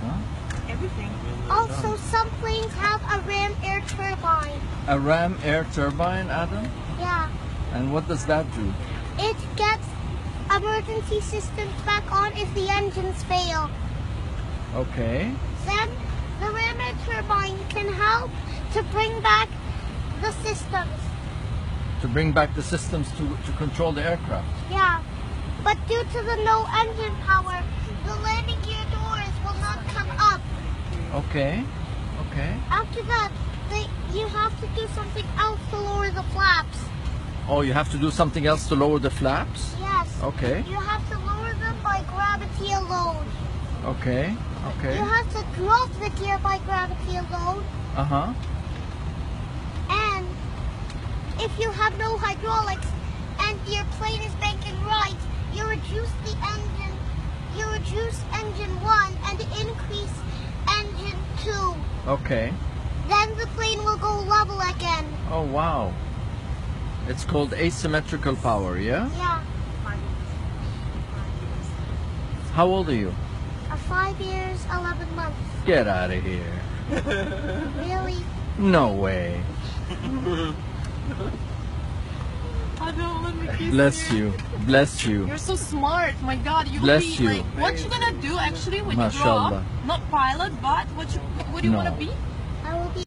Adam? Everything. Also, some planes have a ram air turbine. A ram air turbine, Adam? Yeah. And what does that do? It gets emergency systems back on if the engines fail. Okay. Then the ram air turbine can help to bring back the systems. To bring back the systems to control the aircraft. Yeah. But due to the no engine power, the landing gear doors will not come up. Okay. Okay. After that, you have to do something else to lower the flaps. Oh, you have to do something else to lower the flaps? Yes. Okay. You have to lower them by gravity alone. Okay. Okay. You have to drop the gear by gravity alone. Uh-huh. And if you have no hydraulics and your plane is banking right, you reduce the engine. You reduce engine 1 and increase engine 2. Okay. Then the plane will go level again. Oh, wow. It's called asymmetrical power, yeah? Yeah. How old are you? 5 years, 11 months. Get out of here. Really? No way. I don't want to kiss Bless you. Bless you. You're so smart. My God, you Bless will be you. like, what you gonna do actually when you grow Mashallah. up? Not pilot, but what do you No. want to be? I will be